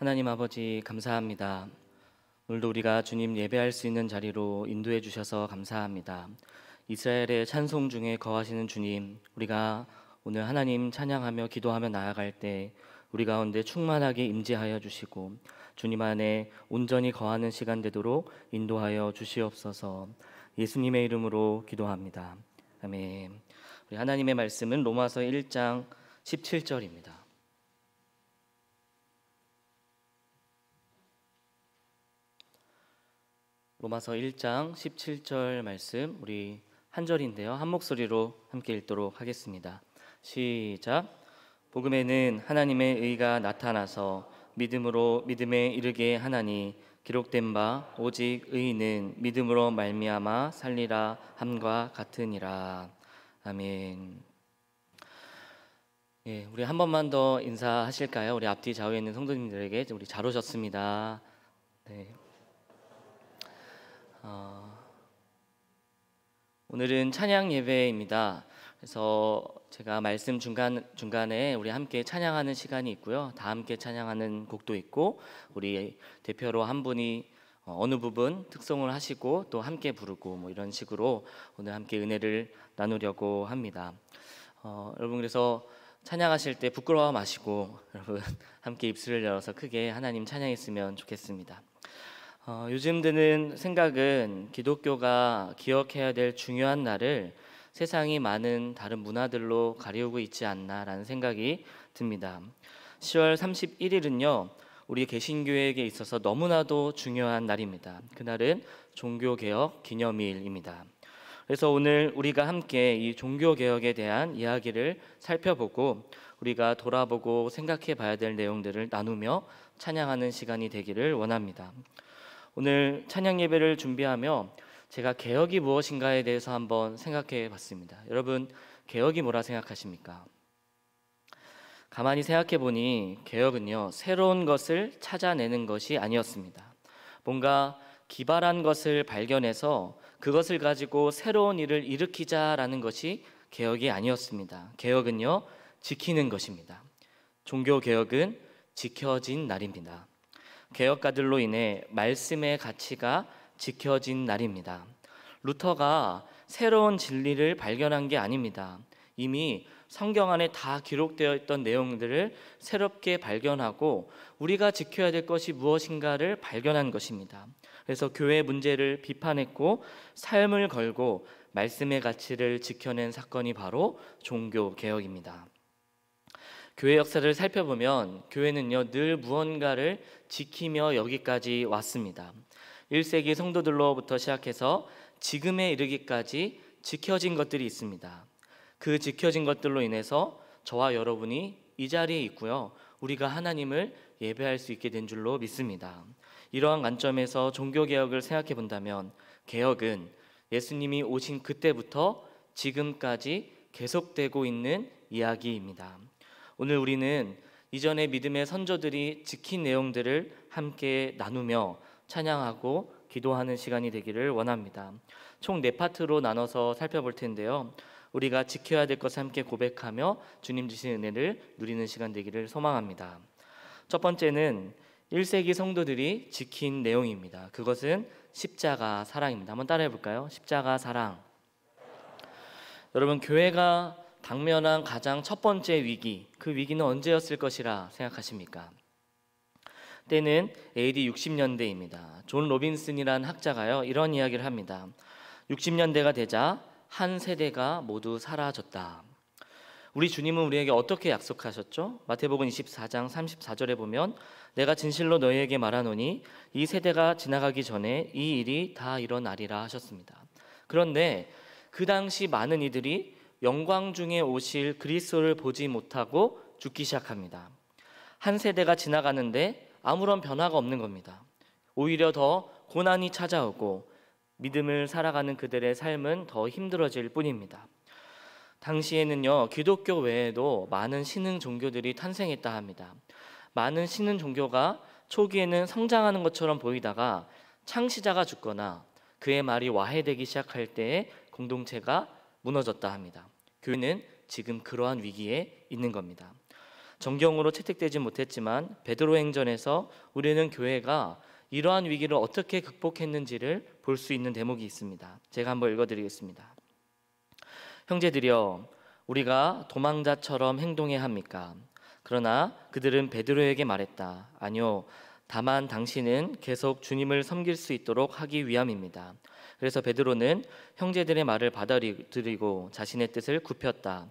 하나님 아버지 감사합니다. 오늘도 우리가 주님 예배할 수 있는 자리로 인도해 주셔서 감사합니다. 이스라엘의 찬송 중에 거하시는 주님, 우리가 오늘 하나님 찬양하며 기도하며 나아갈 때 우리 가운데 충만하게 임재하여 주시고 주님 안에 온전히 거하는 시간 되도록 인도하여 주시옵소서. 예수님의 이름으로 기도합니다. 아멘. 우리 하나님의 말씀은 로마서 1장 17절입니다. 로마서 1장 17절 말씀, 우리 한 절인데요, 한 목소리로 함께 읽도록 하겠습니다. 시작. 복음에는 하나님의 의가 나타나서 믿음으로 믿음에 이르게 하나니 기록된 바 오직 의인은 믿음으로 말미암아 살리라 함과 같으니라. 아멘. 예, 우리 한 번만 더 인사하실까요? 우리 앞뒤 좌우에 있는 성도님들에게 우리 잘 오셨습니다. 네. 오늘은 찬양 예배입니다. 그래서 제가 말씀 중간에 우리 함께 찬양하는 시간이 있고요. 다 함께 찬양하는 곡도 있고, 우리 대표로 한 분이 어느 부분 특송을 하시고 또 함께 부르고 뭐 이런 식으로 오늘 함께 은혜를 나누려고 합니다. 여러분, 그래서 찬양하실 때 부끄러워 마시고 여러분 함께 입술을 열어서 크게 하나님 찬양했으면 좋겠습니다. 요즘 드는 생각은 기독교가 기억해야 될 중요한 날을 세상이 많은 다른 문화들로 가리우고 있지 않나라는 생각이 듭니다. 10월 31일은요, 우리 개신교에게 있어서 너무나도 중요한 날입니다. 그날은 종교개혁 기념일입니다. 그래서 오늘 우리가 함께 이 종교개혁에 대한 이야기를 살펴보고 우리가 돌아보고 생각해 봐야 될 내용들을 나누며 찬양하는 시간이 되기를 원합니다. 오늘 찬양 예배를 준비하며 제가 개혁이 무엇인가에 대해서 한번 생각해 봤습니다. 여러분, 개혁이 뭐라 생각하십니까? 가만히 생각해 보니 개혁은요, 새로운 것을 찾아내는 것이 아니었습니다. 뭔가 기발한 것을 발견해서 그것을 가지고 새로운 일을 일으키자라는 것이 개혁이 아니었습니다. 개혁은요, 지키는 것입니다. 종교 개혁은 지켜진 날입니다. 개혁가들로 인해 말씀의 가치가 지켜진 날입니다. 루터가 새로운 진리를 발견한 게 아닙니다. 이미 성경 안에 다 기록되어 있던 내용들을 새롭게 발견하고 우리가 지켜야 될 것이 무엇인가를 발견한 것입니다. 그래서 교회 문제를 비판했고 삶을 걸고 말씀의 가치를 지켜낸 사건이 바로 종교개혁입니다. 교회 역사를 살펴보면 교회는요, 늘 무언가를 지키며 여기까지 왔습니다. 1세기 성도들로부터 시작해서 지금에 이르기까지 지켜진 것들이 있습니다. 그 지켜진 것들로 인해서 저와 여러분이 이 자리에 있고요, 우리가 하나님을 예배할 수 있게 된 줄로 믿습니다. 이러한 관점에서 종교개혁을 생각해 본다면 개혁은 예수님이 오신 그때부터 지금까지 계속되고 있는 이야기입니다. 오늘 우리는 이전의 믿음의 선조들이 지킨 내용들을 함께 나누며 찬양하고 기도하는 시간이 되기를 원합니다. 총 4파트로 나눠서 살펴볼 텐데요, 우리가 지켜야 될 것을 함께 고백하며 주님 주신 은혜를 누리는 시간 되기를 소망합니다. 첫 번째는 1세기 성도들이 지킨 내용입니다. 그것은 십자가 사랑입니다. 한번 따라해 볼까요? 십자가 사랑. 여러분, 교회가 당면한 가장 첫 번째 위기, 그 위기는 언제였을 것이라 생각하십니까? 때는 AD 60년대입니다. 존 로빈슨이라는 학자가요, 이런 이야기를 합니다. 60년대가 되자 한 세대가 모두 사라졌다. 우리 주님은 우리에게 어떻게 약속하셨죠? 마태복음 24장 34절에 보면 내가 진실로 너희에게 말하노니 이 세대가 지나가기 전에 이 일이 다 일어나리라 하셨습니다. 그런데 그 당시 많은 이들이 영광 중에 오실 그리스도를 보지 못하고 죽기 시작합니다. 한 세대가 지나가는데 아무런 변화가 없는 겁니다. 오히려 더 고난이 찾아오고 믿음을 살아가는 그들의 삶은 더 힘들어질 뿐입니다. 당시에는요, 기독교 외에도 많은 신흥 종교들이 탄생했다 합니다. 많은 신흥 종교가 초기에는 성장하는 것처럼 보이다가 창시자가 죽거나 그의 말이 와해되기 시작할 때에 공동체가 무너졌다 합니다. 교회는 지금 그러한 위기에 있는 겁니다. 정경으로 채택되지 못했지만 베드로 행전에서 우리는 교회가 이러한 위기를 어떻게 극복했는지를 볼 수 있는 대목이 있습니다. 제가 한번 읽어드리겠습니다. 형제들이여, 우리가 도망자처럼 행동해야 합니까? 그러나 그들은 베드로에게 말했다. 아니요, 다만 당신은 계속 주님을 섬길 수 있도록 하기 위함입니다. 그래서 베드로는 형제들의 말을 받아들이고 자신의 뜻을 굽혔다.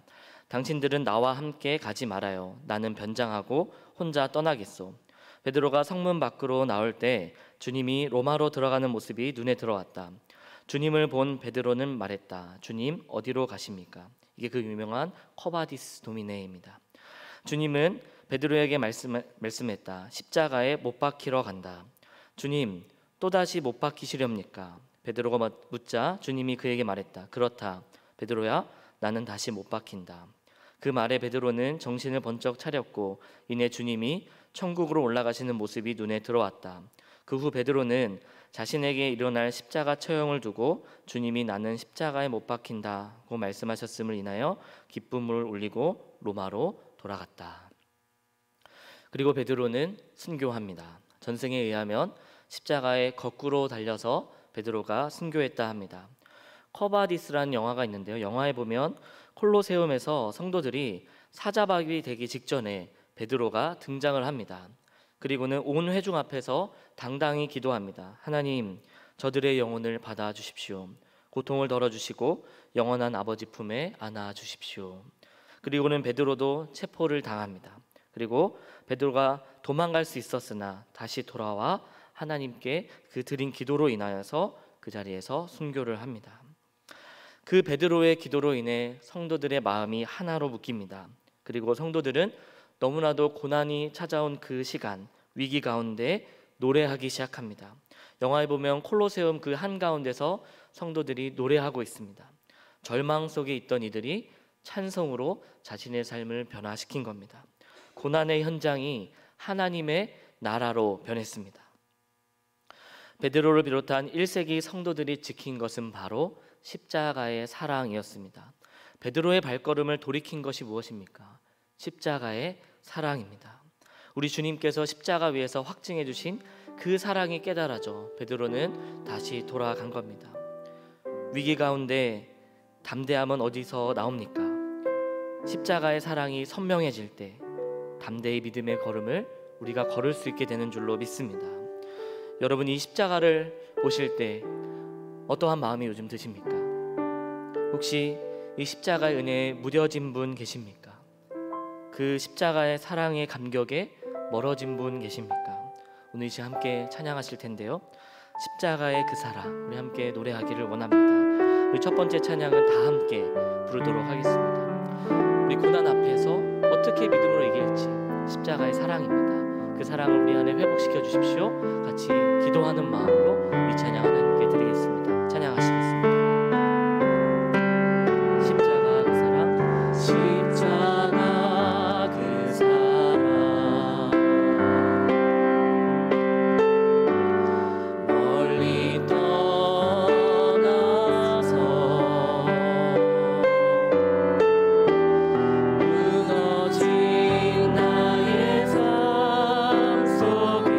당신들은 나와 함께 가지 말아요. 나는 변장하고 혼자 떠나겠소. 베드로가 성문 밖으로 나올 때 주님이 로마로 들어가는 모습이 눈에 들어왔다. 주님을 본 베드로는 말했다. 주님, 어디로 가십니까? 이게 그 유명한 쿼바디스 도미네입니다. 주님은 베드로에게 말씀했다. 십자가에 못 박히러 간다. 주님, 또다시 못 박히시렵니까? 베드로가 묻자 주님이 그에게 말했다. 그렇다. 베드로야, 나는 다시 못 박힌다. 그 말에 베드로는 정신을 번쩍 차렸고 이내 주님이 천국으로 올라가시는 모습이 눈에 들어왔다. 그 후 베드로는 자신에게 일어날 십자가 처형을 두고 주님이 나는 십자가에 못 박힌다고 말씀하셨음을 인하여 기쁨을 울리고 로마로 돌아갔다. 그리고 베드로는 순교합니다. 전승에 의하면 십자가에 거꾸로 달려서 베드로가 순교했다 합니다. 커바디스라는 영화가 있는데요. 영화에 보면 콜로세움에서 성도들이 사자박이 되기 직전에 베드로가 등장을 합니다. 그리고는 온 회중 앞에서 당당히 기도합니다. 하나님, 저들의 영혼을 받아 주십시오. 고통을 덜어주시고 영원한 아버지 품에 안아 주십시오. 그리고는 베드로도 체포를 당합니다. 그리고 베드로가 도망갈 수 있었으나 다시 돌아와 하나님께 그 드린 기도로 인하여서 그 자리에서 순교를 합니다. 그 베드로의 기도로 인해 성도들의 마음이 하나로 묶입니다. 그리고 성도들은 너무나도 고난이 찾아온 그 시간, 위기 가운데 노래하기 시작합니다. 영화에 보면 콜로세움 그 한가운데서 성도들이 노래하고 있습니다. 절망 속에 있던 이들이 찬송으로 자신의 삶을 변화시킨 겁니다. 고난의 현장이 하나님의 나라로 변했습니다. 베드로를 비롯한 1세기 성도들이 지킨 것은 바로 십자가의 사랑이었습니다. 베드로의 발걸음을 돌이킨 것이 무엇입니까? 십자가의 사랑입니다. 우리 주님께서 십자가 위에서 확증해 주신 그 사랑이 깨달아져 베드로는 다시 돌아간 겁니다. 위기 가운데 담대함은 어디서 나옵니까? 십자가의 사랑이 선명해질 때 담대히 믿음의 걸음을 우리가 걸을 수 있게 되는 줄로 믿습니다. 여러분, 이 십자가를 보실 때 어떠한 마음이 요즘 드십니까? 혹시 이 십자가의 은혜에 무뎌진 분 계십니까? 그 십자가의 사랑의 감격에 멀어진 분 계십니까? 오늘 이 시간 함께 찬양하실 텐데요. 십자가의 그 사랑, 우리 함께 노래하기를 원합니다. 우리 첫 번째 찬양은 다 함께 부르도록 하겠습니다. 우리 고난 앞에서 어떻게 믿음으로 이길지 십자가의 사랑입니다. 그 사랑을 우리 안에 회복시켜 주십시오. 같이 기도하는 마음으로 이 찬양 하나님께 드리겠습니다. 찬양하시겠습니다. 십자가 그 사랑, 십자가 그 사랑, 멀리 떠나서 무너진 나의 삶 속에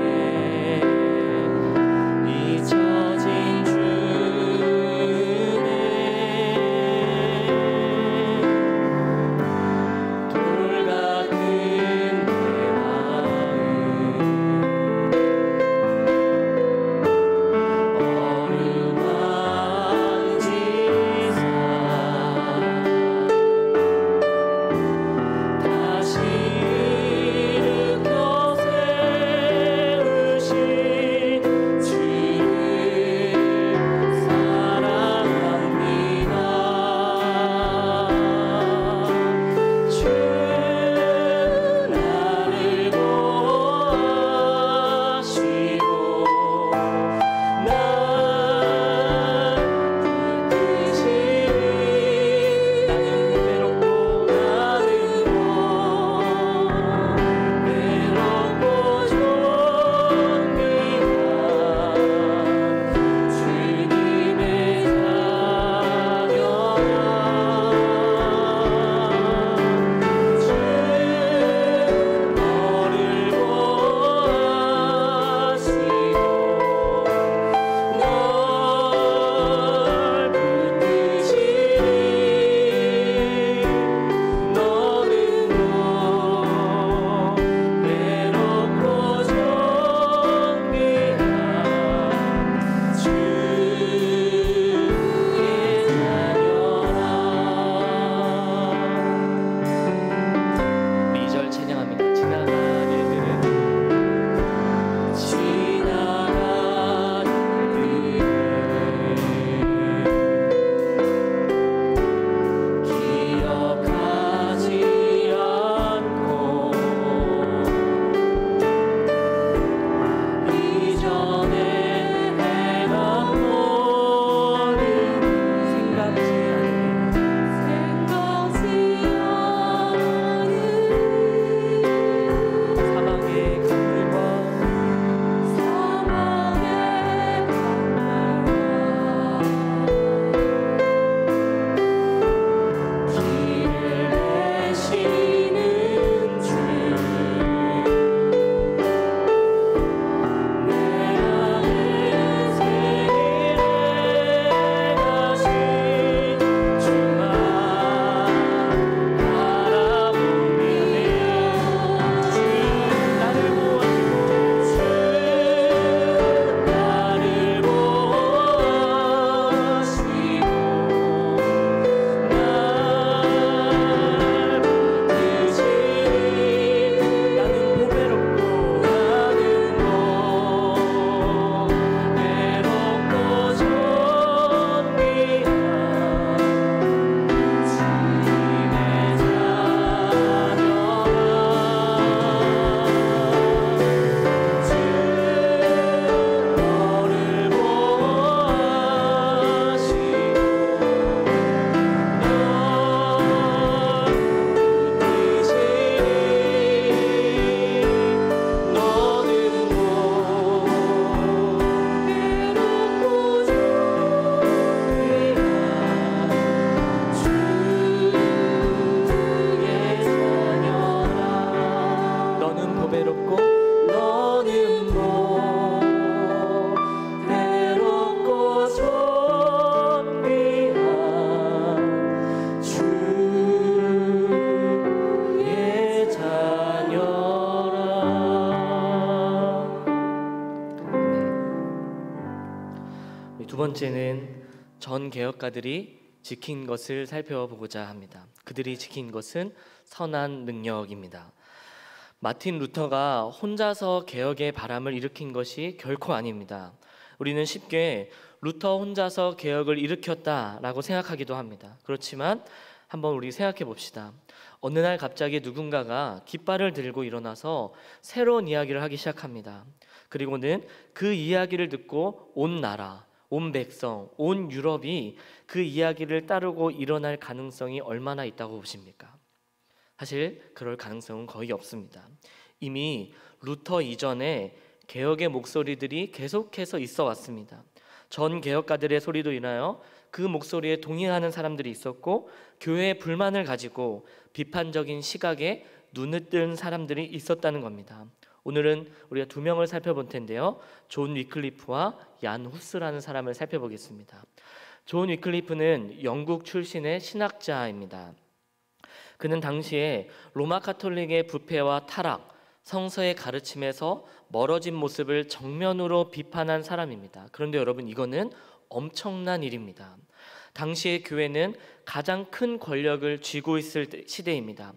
잊혀진 주 외롭고 너는 외롭고 존귀한 주의 자녀라. 두 번째는 전 개혁가들이 지킨 것을 살펴보고자 합니다. 그들이 지킨 것은 선한 능력입니다. 마틴 루터가 혼자서 개혁의 바람을 일으킨 것이 결코 아닙니다. 우리는 쉽게 루터 혼자서 개혁을 일으켰다라고 생각하기도 합니다. 그렇지만 한번 우리 생각해 봅시다. 어느 날 갑자기 누군가가 깃발을 들고 일어나서 새로운 이야기를 하기 시작합니다. 그리고는 그 이야기를 듣고 온 나라, 온 백성, 온 유럽이 그 이야기를 따르고 일어날 가능성이 얼마나 있다고 보십니까? 사실 그럴 가능성은 거의 없습니다. 이미 루터 이전에 개혁의 목소리들이 계속해서 있어 왔습니다. 전 개혁가들의 소리도 인하여 그 목소리에 동의하는 사람들이 있었고, 교회의 불만을 가지고 비판적인 시각에 눈을 뜬 사람들이 있었다는 겁니다. 오늘은 우리가 두 명을 살펴볼 텐데요. 존 위클리프와 얀 후스라는 사람을 살펴보겠습니다. 존 위클리프는 영국 출신의 신학자입니다. 그는 당시에 로마 가톨릭의 부패와 타락, 성서의 가르침에서 멀어진 모습을 정면으로 비판한 사람입니다. 그런데 여러분, 이거는 엄청난 일입니다. 당시의 교회는 가장 큰 권력을 쥐고 있을 시대입니다.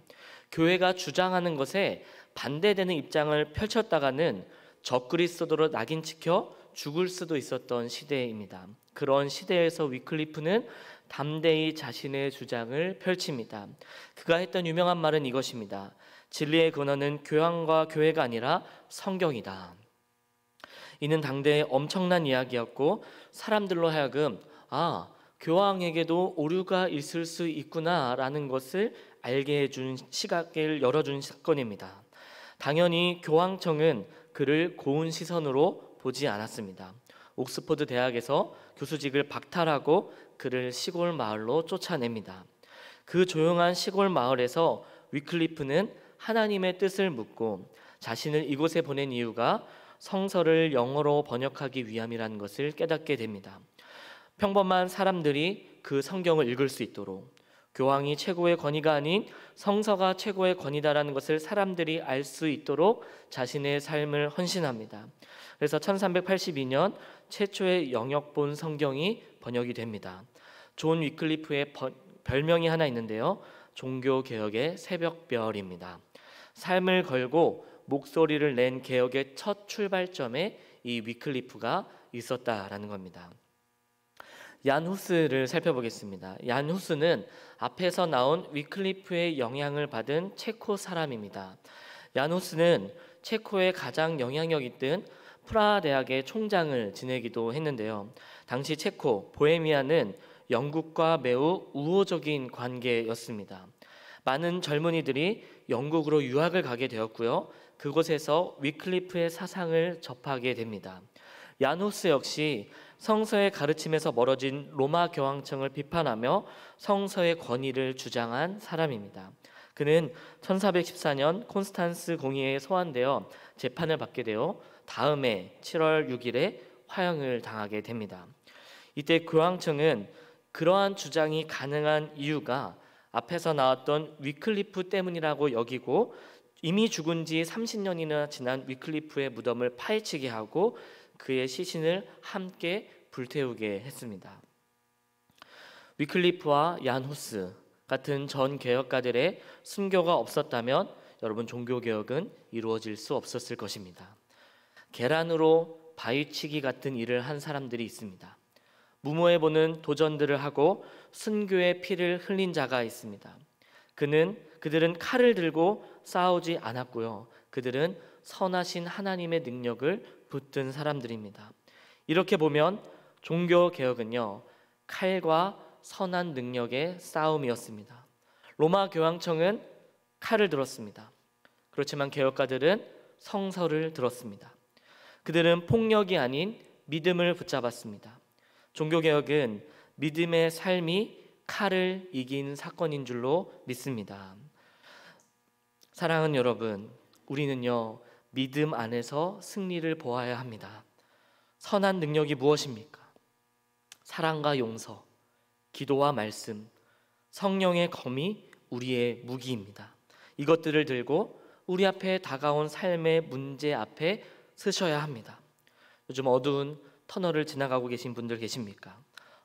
교회가 주장하는 것에 반대되는 입장을 펼쳤다가는 적그리스도로 낙인 찍혀 죽을 수도 있었던 시대입니다. 그런 시대에서 위클리프는 담대히 자신의 주장을 펼칩니다. 그가 했던 유명한 말은 이것입니다. 진리의 근원은 교황과 교회가 아니라 성경이다. 이는 당대의 엄청난 이야기였고, 사람들로 하여금 교황에게도 오류가 있을 수 있구나라는 것을 알게 해준 시각을 열어준 사건입니다. 당연히 교황청은 그를 고운 시선으로 보지 않았습니다. 옥스퍼드 대학에서 교수직을 박탈하고 그를 시골 마을로 쫓아냅니다. 그 조용한 시골 마을에서 위클리프는 하나님의 뜻을 묻고 자신을 이곳에 보낸 이유가 성서를 영어로 번역하기 위함이라는 것을 깨닫게 됩니다. 평범한 사람들이 그 성경을 읽을 수 있도록, 교황이 최고의 권위가 아닌 성서가 최고의 권위다라는 것을 사람들이 알 수 있도록 자신의 삶을 헌신합니다. 그래서 1382년 최초의 영역본 성경이 번역이 됩니다. 존 위클리프의 별명이 하나 있는데요. 종교개혁의 새벽별입니다. 삶을 걸고 목소리를 낸 개혁의 첫 출발점에 이 위클리프가 있었다라는 겁니다. 얀 후스를 살펴보겠습니다. 얀 후스는 앞에서 나온 위클리프의 영향을 받은 체코 사람입니다. 얀 후스는 체코의 가장 영향력 있던 프라하 대학의 총장을 지내기도 했는데요. 당시 체코, 보헤미아는 영국과 매우 우호적인 관계였습니다. 많은 젊은이들이 영국으로 유학을 가게 되었고요. 그곳에서 위클리프의 사상을 접하게 됩니다. 얀 후스 역시 성서의 가르침에서 멀어진 로마 교황청을 비판하며 성서의 권위를 주장한 사람입니다. 그는 1414년 콘스탄스 공의회에 소환되어 재판을 받게 되어 다음해 7월 6일에 화형을 당하게 됩니다. 이때 교황청은 그러한 주장이 가능한 이유가 앞에서 나왔던 위클리프 때문이라고 여기고, 이미 죽은 지 30년이나 지난 위클리프의 무덤을 파헤치게 하고 그의 시신을 함께 불태우게 했습니다. 위클리프와 얀 후스 같은 전 개혁가들의 순교가 없었다면 여러분, 종교개혁은 이루어질 수 없었을 것입니다. 계란으로 바위치기 같은 일을 한 사람들이 있습니다. 무모해 보는 도전들을 하고 순교의 피를 흘린 자가 있습니다. 그들은 칼을 들고 싸우지 않았고요. 그들은 선하신 하나님의 능력을 붙든 사람들입니다. 이렇게 보면 종교개혁은요, 칼과 선한 능력의 싸움이었습니다. 로마 교황청은 칼을 들었습니다. 그렇지만 개혁가들은 성서를 들었습니다. 그들은 폭력이 아닌 믿음을 붙잡았습니다. 종교개혁은 믿음의 삶이 칼을 이긴 사건인 줄로 믿습니다. 사랑하는 여러분, 우리는요, 믿음 안에서 승리를 보아야 합니다. 선한 능력이 무엇입니까? 사랑과 용서, 기도와 말씀, 성령의 검이 우리의 무기입니다. 이것들을 들고 우리 앞에 다가온 삶의 문제 앞에 서셔야 합니다. 요즘 어두운 터널을 지나가고 계신 분들 계십니까?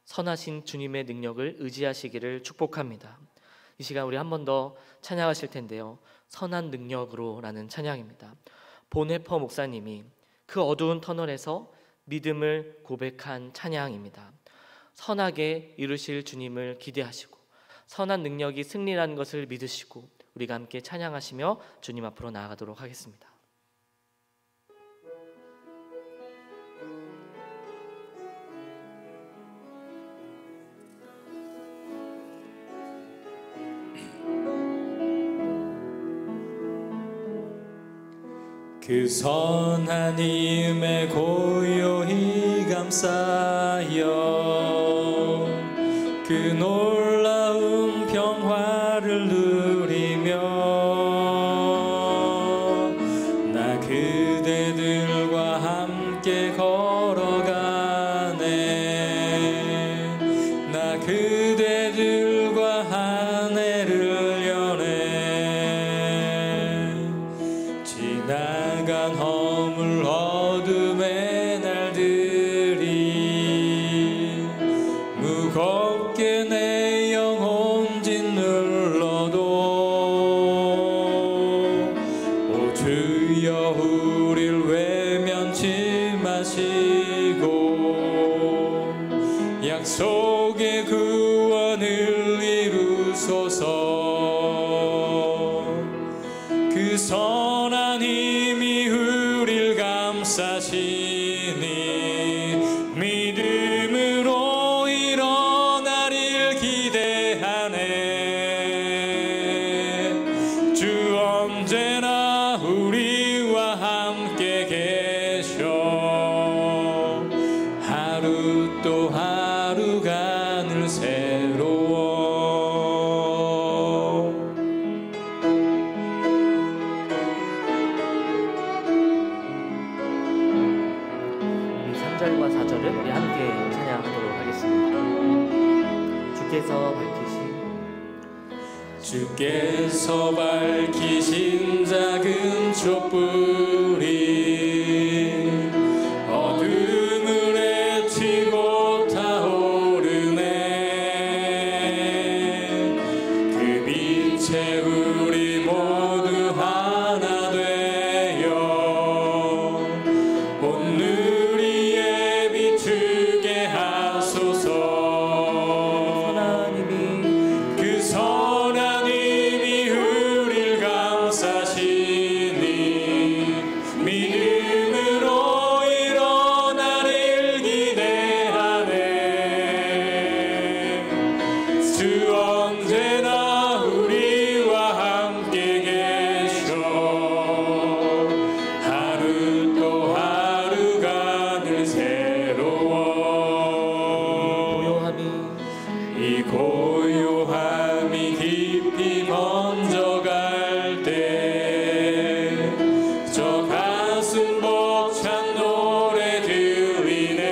선하신 주님의 능력을 의지하시기를 축복합니다. 이 시간 우리 한 번 더 찬양하실 텐데요, 선한 능력으로 라는 찬양입니다. 본회퍼 목사님이 그 어두운 터널에서 믿음을 고백한 찬양입니다. 선하게 이루실 주님을 기대하시고 선한 능력이 승리라는 것을 믿으시고 우리가 함께 찬양하시며 주님 앞으로 나아가도록 하겠습니다. 그 선한 힘에 고요히 감싸여 그 놀라운 평화를 누리며 나 그대들과 함께 걸어가네. 나 그대들과 한 해를 여네. 지나간 허물 어둠의 날들이 무겁게 내 영혼 짓눌러도 오 주여 우릴 외면치 마시고 약속의 구원을 이루소서. 그 선한 힘이 우릴 감싸시니 믿음으로 일어나릴 기대하네. 주 언제나 우리와 함께 계셔. 하루 또 하루가 늘 새로워. 3절과 4절은 우리 함께 찬양하도록 하겠습니다. 주께서 밝히신 작은 촛불이 어둠을 헤치고 타오르네. 그 빛에 우리 모두 하나 되어 온누리에 비추게 하소서. 그 선한 힘이 우릴 감싸시니 믿음으로 일어나릴 기대하네. 주 언제나 우리와 함께 계셔. 하루 또 하루가 늘 새로워. 이 고요함이 깊이 먼저 갈 때 저 가슴 벅찬 노래 들리네.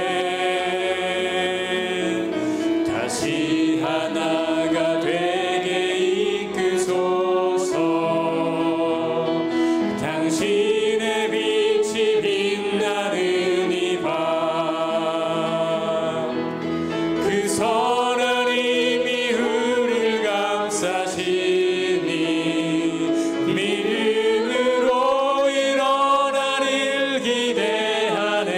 다시 하나가 되게 이끄소서. 당신의 빛이 빛나는 이 밤 그 선한 힘이 우릴 감싸시니 믿음으로 일어나릴 기대하네.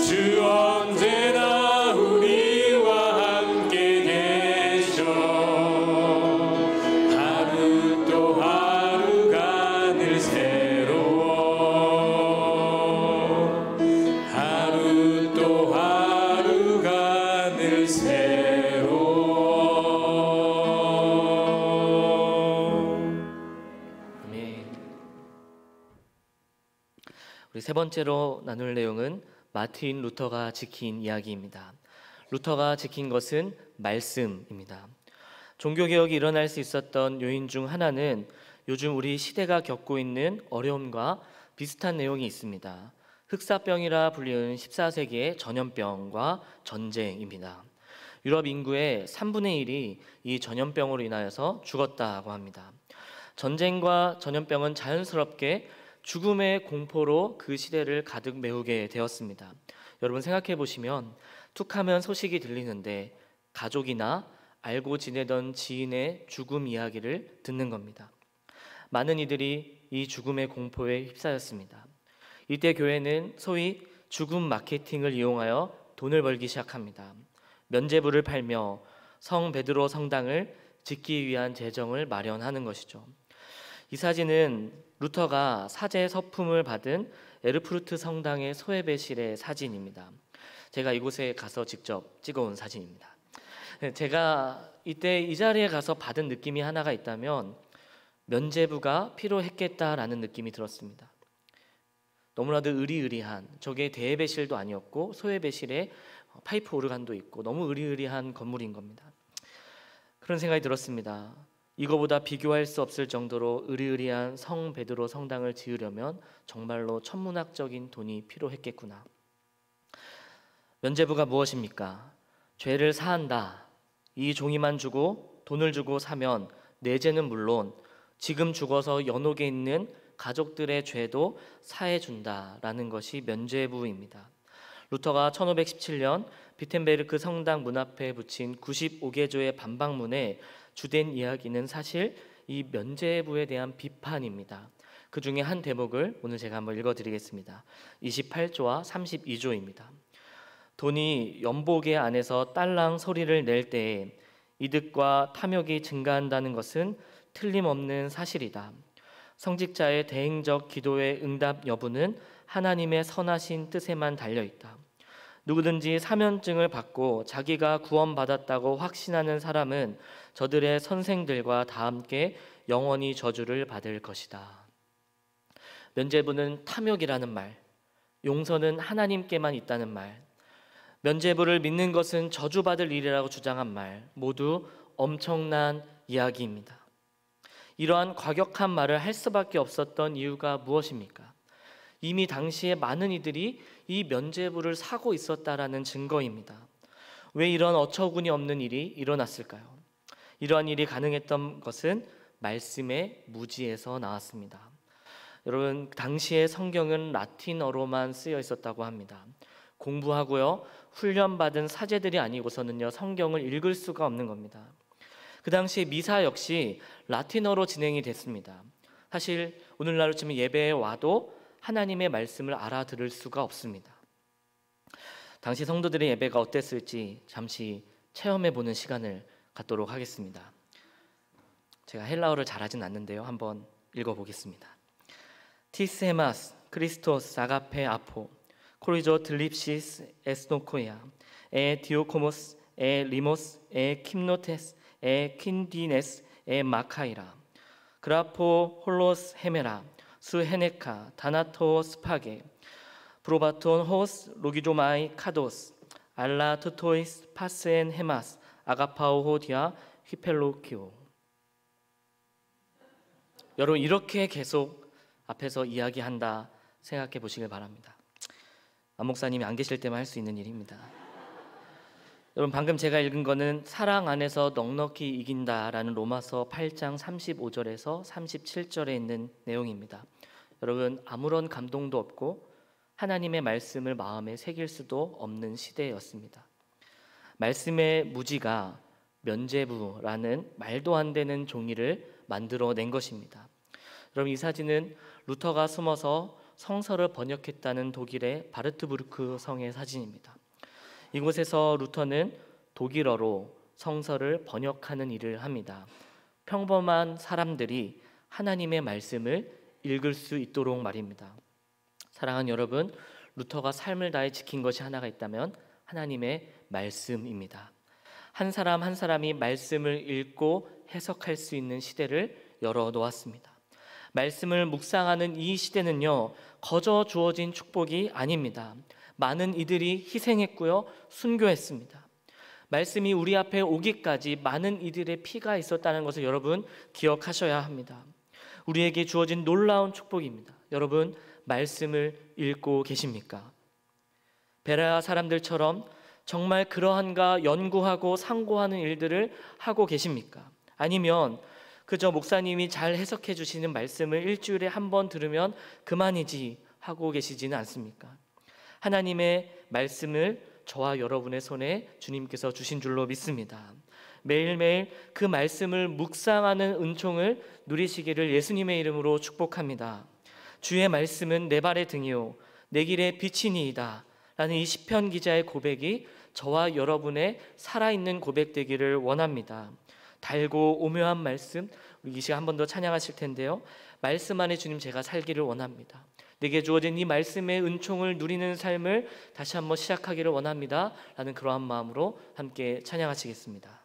주 언제나 우리와 함께 계셔. 하루 또 하루가 늘 새로워. 하루 또 하루가 늘 새로워. 아멘. 우리 세 번째로 나눌 내용은 마틴 루터가 지킨 이야기입니다. 루터가 지킨 것은 말씀입니다. 종교개혁이 일어날 수 있었던 요인 중 하나는 요즘 우리 시대가 겪고 있는 어려움과 비슷한 내용이 있습니다. 흑사병이라 불리는 14세기의 전염병과 전쟁입니다. 유럽 인구의 3분의 1이 이 전염병으로 인하여서 죽었다고 합니다. 전쟁과 전염병은 자연스럽게 죽음의 공포로 그 시대를 가득 메우게 되었습니다. 여러분 생각해 보시면 툭하면 소식이 들리는데 가족이나 알고 지내던 지인의 죽음 이야기를 듣는 겁니다. 많은 이들이 이 죽음의 공포에 휩싸였습니다. 이때 교회는 소위 죽음 마케팅을 이용하여 돈을 벌기 시작합니다. 면죄부를 팔며 성 베드로 성당을 짓기 위한 재정을 마련하는 것이죠. 이 사진은 루터가 사제 서품을 받은 에르푸르트 성당의 소외배실의 사진입니다. 제가 이곳에 가서 직접 찍어온 사진입니다. 제가 이때 이 자리에 가서 받은 느낌이 하나가 있다면 면죄부가 필요했겠다라는 느낌이 들었습니다. 너무나도 의리의리한, 저게 대배실도 아니었고 소외배실에 파이프 오르간도 있고 너무 의리의리한 건물인 겁니다. 그런 생각이 들었습니다. 이거보다 비교할 수 없을 정도로 의리의리한 성 베드로 성당을 지으려면 정말로 천문학적인 돈이 필요했겠구나. 면죄부가 무엇입니까? 죄를 사한다. 이 종이만 주고 돈을 주고 사면 내 죄는 물론 지금 죽어서 연옥에 있는 가족들의 죄도 사해준다라는 것이 면죄부입니다. 루터가 1517년 비텐베르크 성당 문 앞에 붙인 95개조의 반박문에 주된 이야기는 사실 이 면죄부에 대한 비판입니다. 그 중에 한 대목을 오늘 제가 한번 읽어드리겠습니다. 28조와 32조입니다. 돈이 연복에 안에서 딸랑 소리를 낼 때에 이득과 탐욕이 증가한다는 것은 틀림없는 사실이다. 성직자의 대행적 기도의 응답 여부는 하나님의 선하신 뜻에만 달려있다. 누구든지 사면증을 받고 자기가 구원받았다고 확신하는 사람은 저들의 선생들과 다 함께 영원히 저주를 받을 것이다. 면죄부는 탐욕이라는 말, 용서는 하나님께만 있다는 말, 면죄부를 믿는 것은 저주받을 일이라고 주장한 말, 모두 엄청난 이야기입니다. 이러한 과격한 말을 할 수밖에 없었던 이유가 무엇입니까? 이미 당시에 많은 이들이 이 면죄부를 사고 있었다라는 증거입니다. 왜 이런 어처구니 없는 일이 일어났을까요? 이러한 일이 가능했던 것은 말씀의 무지에서 나왔습니다. 여러분, 당시의 성경은 라틴어로만 쓰여 있었다고 합니다. 공부하고요, 훈련받은 사제들이 아니고서는요, 성경을 읽을 수가 없는 겁니다. 그 당시 미사 역시 라틴어로 진행이 됐습니다. 사실 오늘날로 치면 예배에 와도 하나님의 말씀을 알아들을 수가 없습니다. 당시 성도들의 예배가 어땠을지 잠시 체험해보는 시간을 갖도록 하겠습니다. 제가 헬라어를 잘하진 않는데요, 한번 읽어보겠습니다. 티스 헤마스 크리스토스 아가페 아포 코리조 들립시스 에스노코야 에 디오코모스 에 리모스 에 킴노테스 에 킨디네스 에 마카이라 그라포 홀로스 헤메라 수 헤네카 다나토 스파게 브로바톤 호스 로기조마이 카도스 알라 투토이스 파스엔 헤마스 아가파오 디아 히펠로키오. 여러분, 이렇게 계속 앞에서 이야기한다 생각해 보시길 바랍니다. 안 목사님이 안 계실 때만 할 수 있는 일입니다. 여러분, 방금 제가 읽은 거는 사랑 안에서 넉넉히 이긴다라는 로마서 8장 35절에서 37절에 있는 내용입니다. 여러분, 아무런 감동도 없고 하나님의 말씀을 마음에 새길 수도 없는 시대였습니다. 말씀의 무지가 면죄부라는 말도 안 되는 종이를 만들어낸 것입니다. 여러분, 이 사진은 루터가 숨어서 성서를 번역했다는 독일의 바르트부르크 성의 사진입니다. 이곳에서 루터는 독일어로 성서를 번역하는 일을 합니다. 평범한 사람들이 하나님의 말씀을 읽을 수 있도록 말입니다. 사랑하는 여러분, 루터가 삶을 다해 지킨 것이 하나가 있다면 하나님의 말씀입니다. 한 사람 한 사람이 말씀을 읽고 해석할 수 있는 시대를 열어놓았습니다. 말씀을 묵상하는 이 시대는요, 거저 주어진 축복이 아닙니다. 많은 이들이 희생했고요, 순교했습니다. 말씀이 우리 앞에 오기까지 많은 이들의 피가 있었다는 것을 여러분 기억하셔야 합니다. 우리에게 주어진 놀라운 축복입니다. 여러분, 말씀을 읽고 계십니까? 베레아 사람들처럼 정말 그러한가 연구하고 상고하는 일들을 하고 계십니까? 아니면 그저 목사님이 잘 해석해 주시는 말씀을 일주일에 한 번 들으면 그만이지 하고 계시지는 않습니까? 하나님의 말씀을 저와 여러분의 손에 주님께서 주신 줄로 믿습니다. 매일매일 그 말씀을 묵상하는 은총을 누리시기를 예수님의 이름으로 축복합니다. 주의 말씀은 내 발의 등이요 내 길의 빛이니이다 라는 이 시편 기자의 고백이 저와 여러분의 살아있는 고백되기를 원합니다. 달고 오묘한 말씀, 우리 이 시간 한 번 더 찬양하실 텐데요, 말씀 안에 주님 제가 살기를 원합니다. 내게 주어진 이 말씀의 은총을 누리는 삶을 다시 한번 시작하기를 원합니다 라는 그러한 마음으로 함께 찬양하시겠습니다.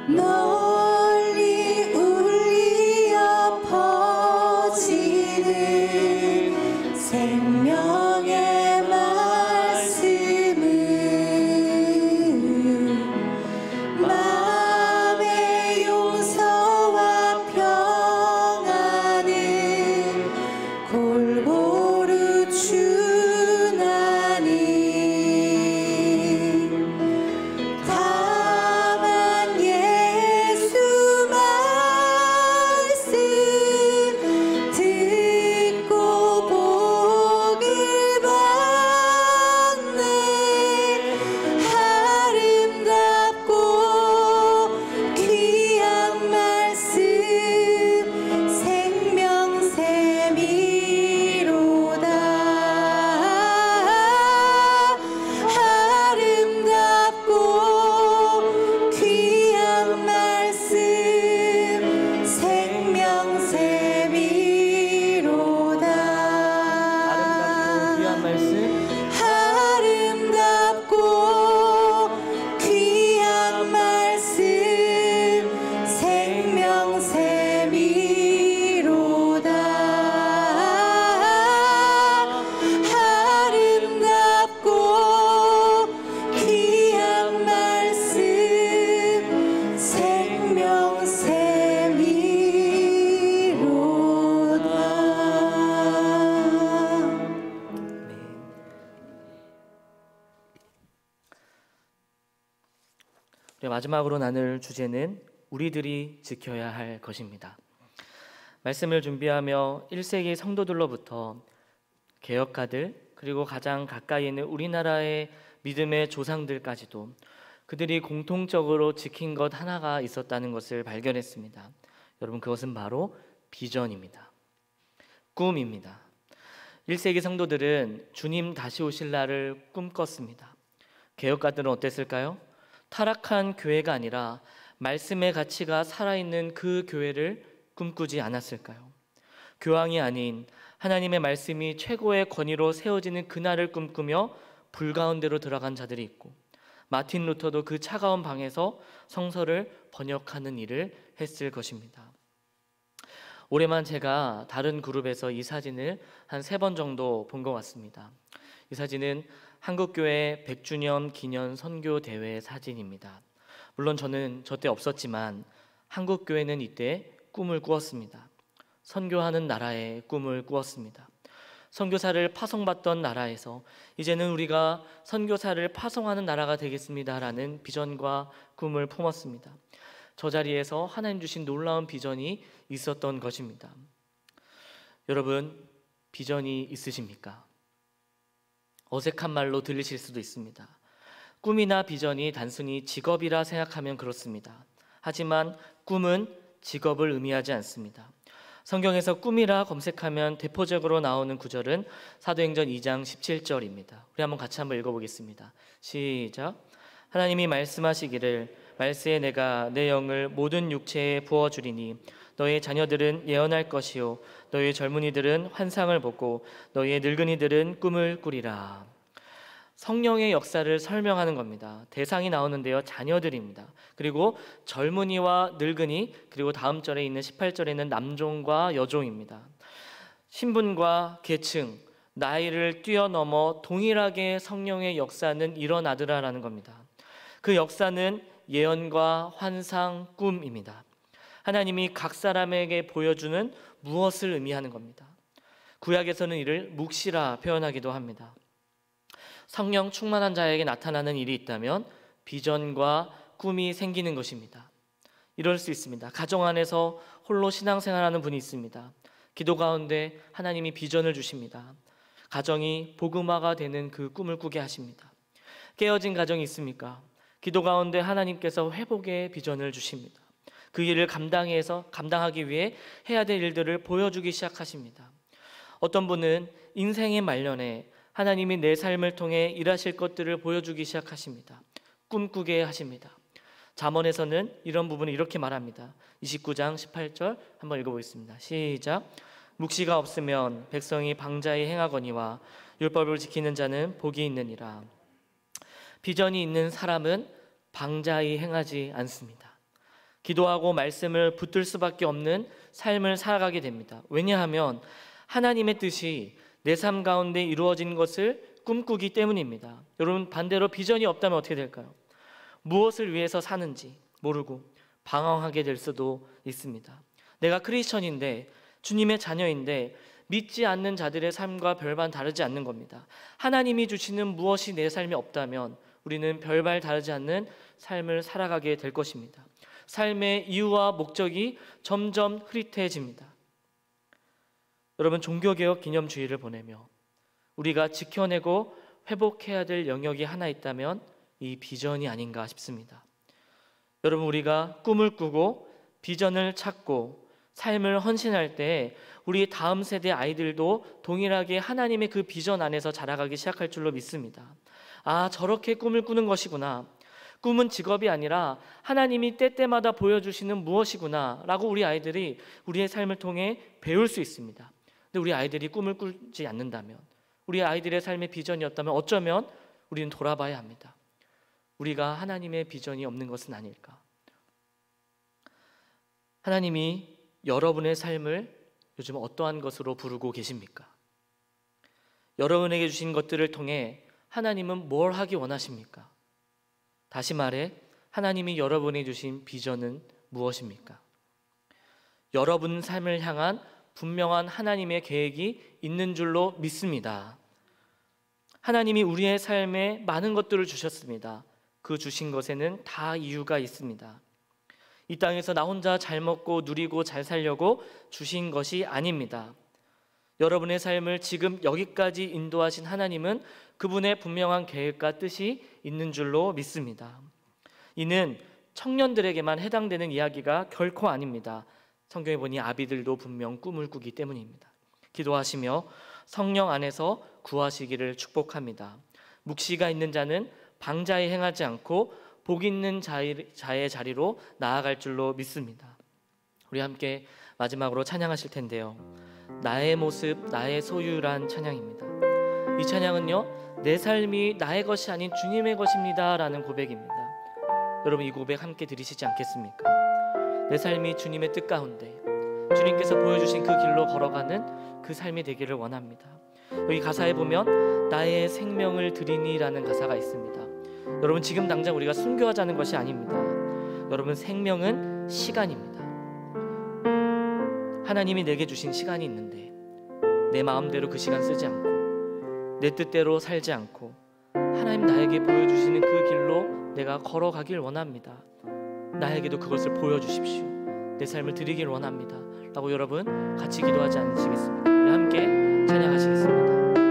널리 울려 퍼지는 생명의 말씀을 마음의 용서와 평안을 골고루 주나니 다 우리 마지막으로 나눌 주제는 우리들이 지켜야 할 것입니다. 말씀을 준비하며 1세기 성도들로부터 개혁가들 그리고 가장 가까이 있는 우리나라의 믿음의 조상들까지도 그들이 공통적으로 지킨 것 하나가 있었다는 것을 발견했습니다. 여러분, 그것은 바로 비전입니다. 꿈입니다. 1세기 성도들은 주님 다시 오실 날을 꿈꿨습니다. 개혁가들은 어땠을까요? 타락한 교회가 아니라 말씀의 가치가 살아있는 그 교회를 꿈꾸지 않았을까요? 교황이 아닌 하나님의 말씀이 최고의 권위로 세워지는 그날을 꿈꾸며 불 가운데로 들어간 자들이 있고, 마틴 루터도 그 차가운 방에서 성서를 번역하는 일을 했을 것입니다. 올해만 제가 다른 그룹에서 이 사진을 한 3번 정도 본 것 같습니다. 이 사진은 한국교회 100주년 기념 선교대회 사진입니다. 물론 저는 저때 없었지만 한국교회는 이때 꿈을 꾸었습니다. 선교하는 나라의 꿈을 꾸었습니다. 선교사를 파송받던 나라에서 이제는 우리가 선교사를 파송하는 나라가 되겠습니다라는 비전과 꿈을 품었습니다. 저 자리에서 하나님 주신 놀라운 비전이 있었던 것입니다. 여러분, 비전이 있으십니까? 어색한 말로 들리실 수도 있습니다. 꿈이나 비전이 단순히 직업이라 생각하면 그렇습니다. 하지만 꿈은 직업을 의미하지 않습니다. 성경에서 꿈이라 검색하면 대표적으로 나오는 구절은 사도행전 2장 17절입니다. 우리 한번 같이 한번 읽어보겠습니다. 시작. 하나님이 말씀하시기를 말세에 내가 내 영을 모든 육체에 부어주리니 너의 자녀들은 예언할 것이요 너의 젊은이들은 환상을 보고 너의 늙은이들은 꿈을 꾸리라. 성령의 역사를 설명하는 겁니다. 대상이 나오는데요, 자녀들입니다. 그리고 젊은이와 늙은이, 그리고 다음 절에 있는 18절에는 남종과 여종입니다. 신분과 계층, 나이를 뛰어넘어 동일하게 성령의 역사는 일어나더라라는 겁니다. 그 역사는 예언과 환상, 꿈입니다. 하나님이 각 사람에게 보여주는 무엇을 의미하는 겁니다. 구약에서는 이를 묵시라 표현하기도 합니다. 성령 충만한 자에게 나타나는 일이 있다면 비전과 꿈이 생기는 것입니다. 이럴 수 있습니다. 가정 안에서 홀로 신앙생활하는 분이 있습니다. 기도 가운데 하나님이 비전을 주십니다. 가정이 복음화가 되는 그 꿈을 꾸게 하십니다. 깨어진 가정이 있습니까? 기도 가운데 하나님께서 회복의 비전을 주십니다. 그 일을 감당하기 위해 해야 될 일들을 보여주기 시작하십니다. 어떤 분은 인생의 말년에 하나님이 내 삶을 통해 일하실 것들을 보여주기 시작하십니다. 꿈꾸게 하십니다. 잠언에서는 이런 부분을 이렇게 말합니다. 29장 18절 한번 읽어보겠습니다. 시작. 묵시가 없으면 백성이 방자히 행하거니와 율법을 지키는 자는 복이 있느니라. 비전이 있는 사람은 방자히 행하지 않습니다. 기도하고 말씀을 붙들 수밖에 없는 삶을 살아가게 됩니다. 왜냐하면 하나님의 뜻이 내 삶 가운데 이루어진 것을 꿈꾸기 때문입니다. 여러분, 반대로 비전이 없다면 어떻게 될까요? 무엇을 위해서 사는지 모르고 방황하게 될 수도 있습니다. 내가 크리스천인데, 주님의 자녀인데 믿지 않는 자들의 삶과 별반 다르지 않는 겁니다. 하나님이 주시는 무엇이 내 삶에 없다면 우리는 별반 다르지 않는 삶을 살아가게 될 것입니다. 삶의 이유와 목적이 점점 흐릿해집니다. 여러분, 종교개혁 기념주의를 보내며 우리가 지켜내고 회복해야 될 영역이 하나 있다면 이 비전이 아닌가 싶습니다. 여러분, 우리가 꿈을 꾸고 비전을 찾고 삶을 헌신할 때 우리 다음 세대 아이들도 동일하게 하나님의 그 비전 안에서 자라가기 시작할 줄로 믿습니다. 아, 저렇게 꿈을 꾸는 것이구나. 꿈은 직업이 아니라 하나님이 때때마다 보여주시는 무엇이구나 라고 우리 아이들이 우리의 삶을 통해 배울 수 있습니다. 근데 우리 아이들이 꿈을 꾸지 않는다면, 우리 아이들의 삶의 비전이었다면 어쩌면 우리는 돌아봐야 합니다. 우리가 하나님의 비전이 없는 것은 아닐까? 하나님이 여러분의 삶을 요즘 어떠한 것으로 부르고 계십니까? 여러분에게 주신 것들을 통해 하나님은 뭘 하기 원하십니까? 다시 말해, 하나님이 여러분에게 주신 비전은 무엇입니까? 여러분 삶을 향한 분명한 하나님의 계획이 있는 줄로 믿습니다. 하나님이 우리의 삶에 많은 것들을 주셨습니다. 그 주신 것에는 다 이유가 있습니다. 이 땅에서 나 혼자 잘 먹고 누리고 잘 살려고 주신 것이 아닙니다. 여러분의 삶을 지금 여기까지 인도하신 하나님은 그분의 분명한 계획과 뜻이 있는 줄로 믿습니다. 이는 청년들에게만 해당되는 이야기가 결코 아닙니다. 성경에 보니 아비들도 분명 꿈을 꾸기 때문입니다. 기도하시며 성령 안에서 구하시기를 축복합니다. 묵시가 있는 자는 방자에 행하지 않고 복 있는 자의 자리로 나아갈 줄로 믿습니다. 우리 함께 마지막으로 찬양하실 텐데요, 나의 모습 나의 소유란 찬양입니다. 이 찬양은요, 내 삶이 나의 것이 아닌 주님의 것입니다 라는 고백입니다. 여러분, 이 고백 함께 들으시지 않겠습니까? 내 삶이 주님의 뜻 가운데 주님께서 보여주신 그 길로 걸어가는 그 삶이 되기를 원합니다. 여기 가사에 보면 나의 생명을 드리니 라는 가사가 있습니다. 여러분, 지금 당장 우리가 순교하자는 것이 아닙니다. 여러분, 생명은 시간입니다. 하나님이 내게 주신 시간이 있는데 내 마음대로 그 시간 쓰지 않고 내 뜻대로 살지 않고 하나님 나에게 보여주시는 그 길로 내가 걸어가길 원합니다. 나에게도 그것을 보여주십시오. 내 삶을 드리길 원합니다 라고 여러분 같이 기도하지 않으시겠습니까? 우리 함께 찬양하시겠습니다. 모두 드립니다.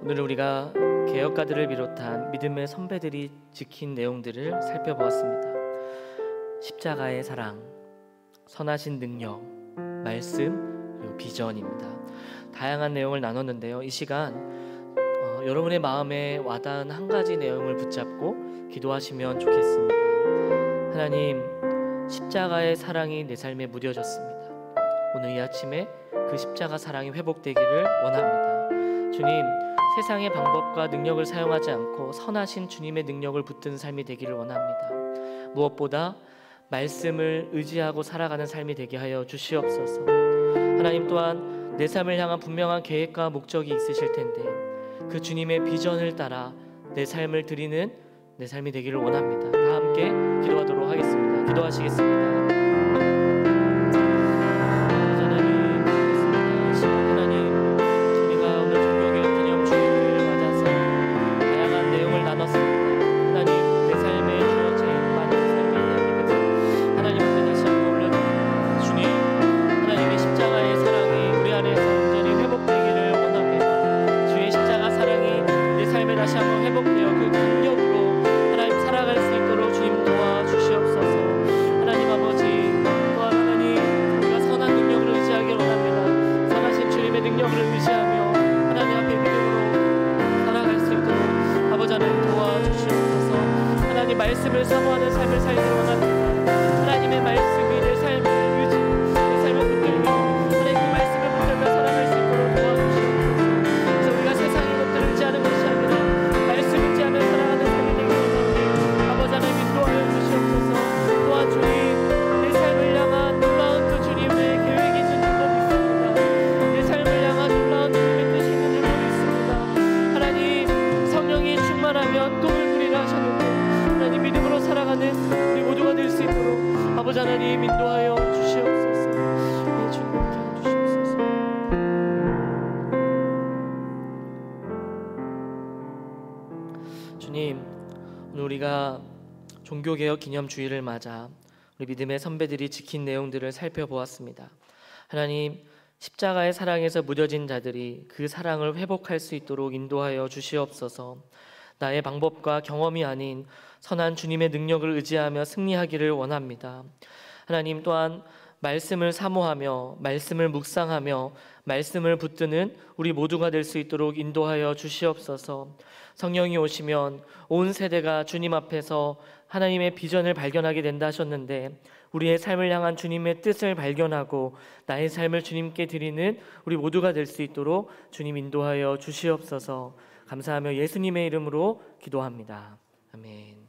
오늘 우리가 개혁가들을 비롯한 믿음의 선배들이 지킨 내용들을 살펴보았습니다. 십자가의 사랑, 선하신 능력, 말씀, 그리고 비전입니다. 다양한 내용을 나눴는데요. 이 시간 여러분의 마음에 와닿은 한 가지 내용을 붙잡고 기도하시면 좋겠습니다. 하나님, 십자가의 사랑이 내 삶에 무뎌졌습니다. 오늘 이 아침에 그 십자가 사랑이 회복되기를 원합니다. 주님, 세상의 방법과 능력을 사용하지 않고 선하신 주님의 능력을 붙든 삶이 되기를 원합니다. 무엇보다 말씀을 의지하고 살아가는 삶이 되게 하여 주시옵소서. 하나님 또한 내 삶을 향한 분명한 계획과 목적이 있으실 텐데 그 주님의 비전을 따라 내 삶을 드리는 내 삶이 되기를 원합니다. 다 함께 기도하도록 하겠습니다. 기도하시겠습니다. 말씀을 사모하는 삶을 살기를 원합니다. 하나님의 말씀이 내 삶의 의지, 내 삶을 붙들며 하나님 그 말씀을 붙들며 살아갈 수 있도록 도와주시옵소서. 그래서 우리가 세상의 것들을 의지하는 것이 아니라 말씀 의지하며 살아가는 삶이 되기를 원합니다. 아버지 하나님 인도하여 주시옵소서. 또한 주님, 내 삶을 향한 놀라운 그 주님의 계획이 있는 줄로 믿습니다. 내 삶을 향한 놀라운 주님의 뜻이 있는 줄로 믿습니다. 하나님, 성령이 충만하면 꿈을 꾸리라 하셨는데 하나님 믿음으로 살아가는 우리 모두가 될 수 있도록 아버지 하나님 인도하여 주시옵소서. 네, 주님 함께 주시옵소서. 주님, 오늘 우리가 종교개혁 기념주일을 맞아 우리 믿음의 선배들이 지킨 내용들을 살펴보았습니다. 하나님, 십자가의 사랑에서 무뎌진 자들이 그 사랑을 회복할 수 있도록 인도하여 주시옵소서. 나의 방법과 경험이 아닌 선한 주님의 능력을 의지하며 승리하기를 원합니다. 하나님 또한 말씀을 사모하며 말씀을 묵상하며 말씀을 붙드는 우리 모두가 될 수 있도록 인도하여 주시옵소서. 성령이 오시면 온 세대가 주님 앞에서 하나님의 비전을 발견하게 된다 하셨는데 우리의 삶을 향한 주님의 뜻을 발견하고 나의 삶을 주님께 드리는 우리 모두가 될 수 있도록 주님 인도하여 주시옵소서. 감사하며 예수님의 이름으로 기도합니다. 아멘.